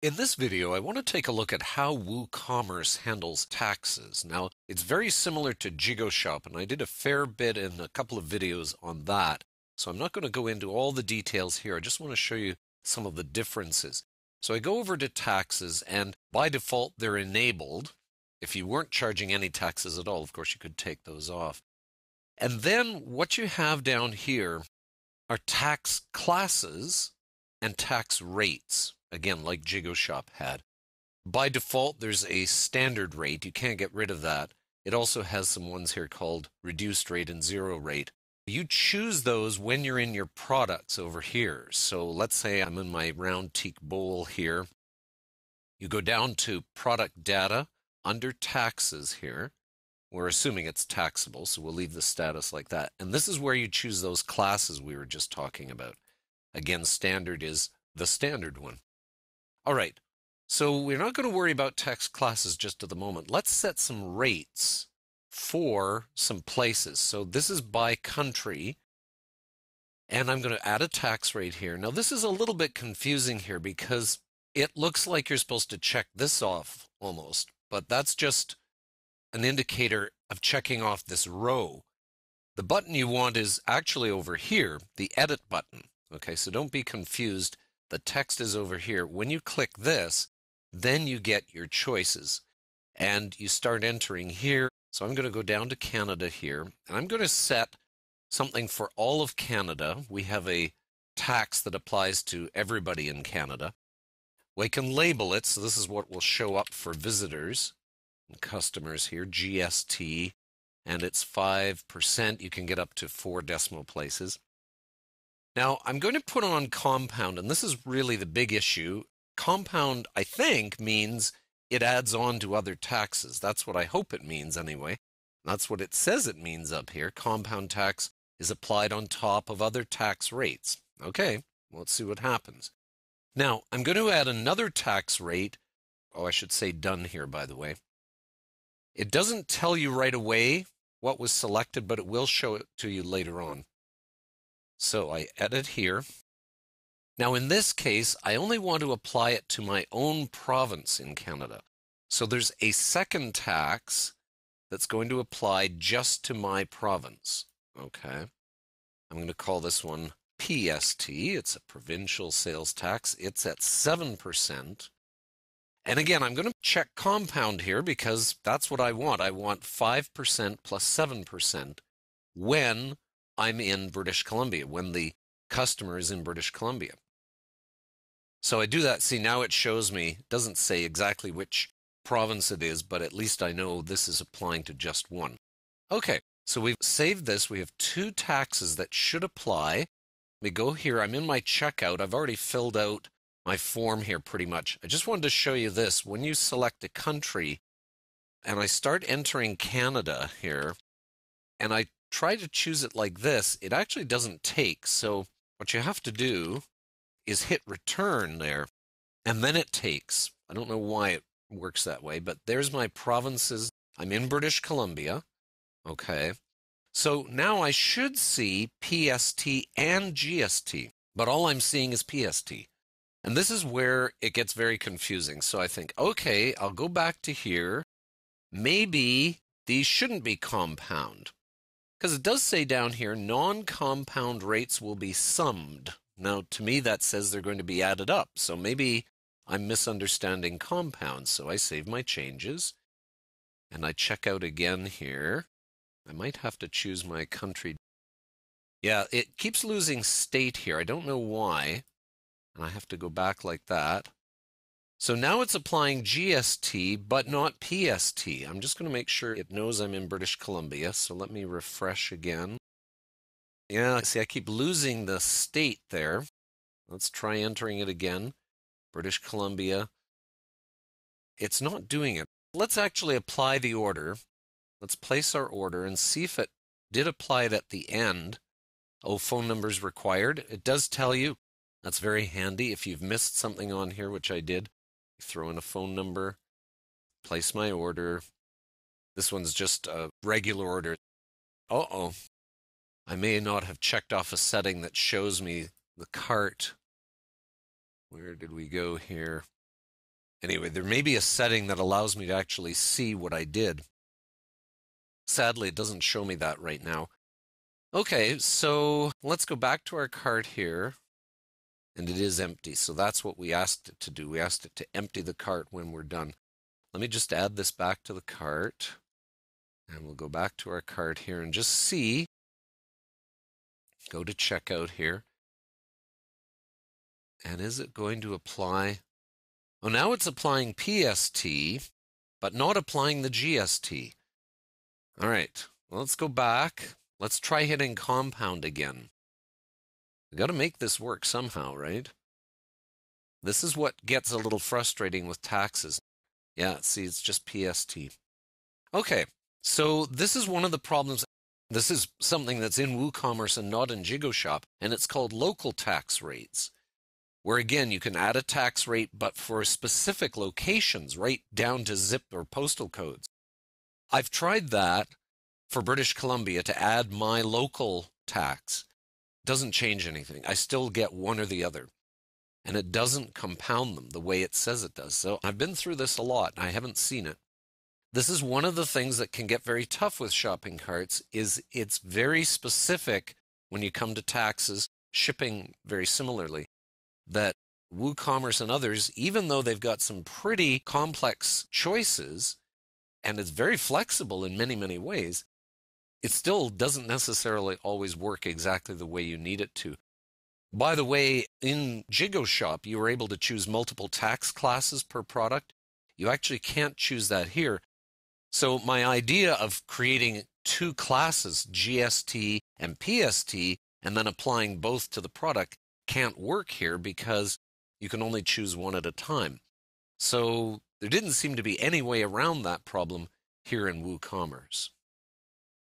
In this video, I want to take a look at how WooCommerce handles taxes. Now, it's very similar to GigoShop, and I did a fair bit in a couple of videos on that. So I'm not going to go into all the details here. I just want to show you some of the differences. So I go over to taxes, and by default, they're enabled. If you weren't charging any taxes at all, of course, you could take those off. And then what you have down here are tax classes and tax rates. Again, like GigoShop had. By default, there's a standard rate. You can't get rid of that. It also has some ones here called reduced rate and zero rate. You choose those when you're in your products over here. So let's say I'm in my round teak bowl here. You go down to product data under taxes here. We're assuming it's taxable, so we'll leave the status like that. And this is where you choose those classes we were just talking about. Again, standard is the standard one. All right, so we're not going to worry about tax classes just at the moment. Let's set some rates for some places. So this is by country, and I'm going to add a tax rate here. Now, this is a little bit confusing here because it looks like you're supposed to check this off almost, but that's just an indicator of checking off this row. The button you want is actually over here, the edit button. Okay, so don't be confused. The text is over here. When you click this, then you get your choices and you start entering here. So I'm going to go down to Canada here, and I'm going to set something for all of Canada. We have a tax that applies to everybody in Canada. We can label it, so this is what will show up for visitors and customers here, GST, and it's 5%. You can get up to 4 decimal places. Now, I'm going to put on compound, and this is really the big issue. Compound, I think, means it adds on to other taxes. That's what I hope it means anyway. That's what it says it means up here. Compound tax is applied on top of other tax rates. Okay, well, let's see what happens. Now, I'm going to add another tax rate. Oh, I should say done here, by the way. It doesn't tell you right away what was selected, but it will show it to you later on. So I edit here. Now in this case, I only want to apply it to my own province in Canada. So there's a second tax that's going to apply just to my province. Okay. I'm going to call this one PST. It's a provincial sales tax. It's at 7%. And again, I'm going to check compound here because that's what I want. I want 5% plus 7% when I'm in British Columbia, when the customer is in British Columbia. So I do that. See, now it shows me, it doesn't say exactly which province it is, but at least I know this is applying to just one. Okay, so we've saved this. We have 2 taxes that should apply. We go here. I'm in my checkout. I've already filled out my form here pretty much. I just wanted to show you this. When you select a country and I start entering Canada here, and I try to choose it like this, it actually doesn't take. So what you have to do is hit return there, and then it takes. I don't know why it works that way, but there's my provinces. I'm in British Columbia. Okay. So now I should see PST and GST, but all I'm seeing is PST. And this is where it gets very confusing. So I think, okay, I'll go back to here. Maybe these shouldn't be compound. Because it does say down here, non-compound rates will be summed. Now, to me, that says they're going to be added up. So maybe I'm misunderstanding compounds. So I save my changes. And I check out again here. I might have to choose my country. Yeah, it keeps losing state here. I don't know why. And I have to go back like that. So now it's applying GST, but not PST. I'm just going to make sure it knows I'm in British Columbia. So let me refresh again. Yeah, see, I keep losing the state there. Let's try entering it again. British Columbia. It's not doing it. Let's actually apply the order. Let's place our order and see if it did apply it at the end. Oh, phone numbers required. It does tell you. That's very handy. If you've missed something on here, which I did, throw in a phone number, place my order. This one's just a regular order. Uh-oh. I may not have checked off a setting that shows me the cart. Where did we go here? Anyway, there may be a setting that allows me to actually see what I did. Sadly, it doesn't show me that right now. Okay, so let's go back to our cart here. And it is empty, so that's what we asked it to do. We asked it to empty the cart when we're done. Let me just add this back to the cart. And we'll go back to our cart here and just see. Go to checkout here. And is it going to apply? Oh, now it's applying PST, but not applying the GST. All right, well, let's go back. Let's try hitting compound again. We got to make this work somehow, right? This is what gets a little frustrating with taxes. Yeah, see, it's just PST. Okay, so this is one of the problems. This is something that's in WooCommerce and not in JigoShop, and it's called local tax rates, where again, you can add a tax rate, but for specific locations, right down to zip or postal codes. I've tried that for British Columbia to add my local tax. Doesn't change anything. I still get one or the other. And it doesn't compound them the way it says it does. So I've been through this a lot and I haven't seen it. This is one of the things that can get very tough with shopping carts is it's very specific when you come to taxes, shipping very similarly, that WooCommerce and others, even though they've got some pretty complex choices and it's very flexible in many, many ways, it still doesn't necessarily always work exactly the way you need it to. By the way, in JigoShop, you were able to choose multiple tax classes per product. You actually can't choose that here. So my idea of creating two classes, GST and PST, and then applying both to the product can't work here because you can only choose one at a time. So there didn't seem to be any way around that problem here in WooCommerce.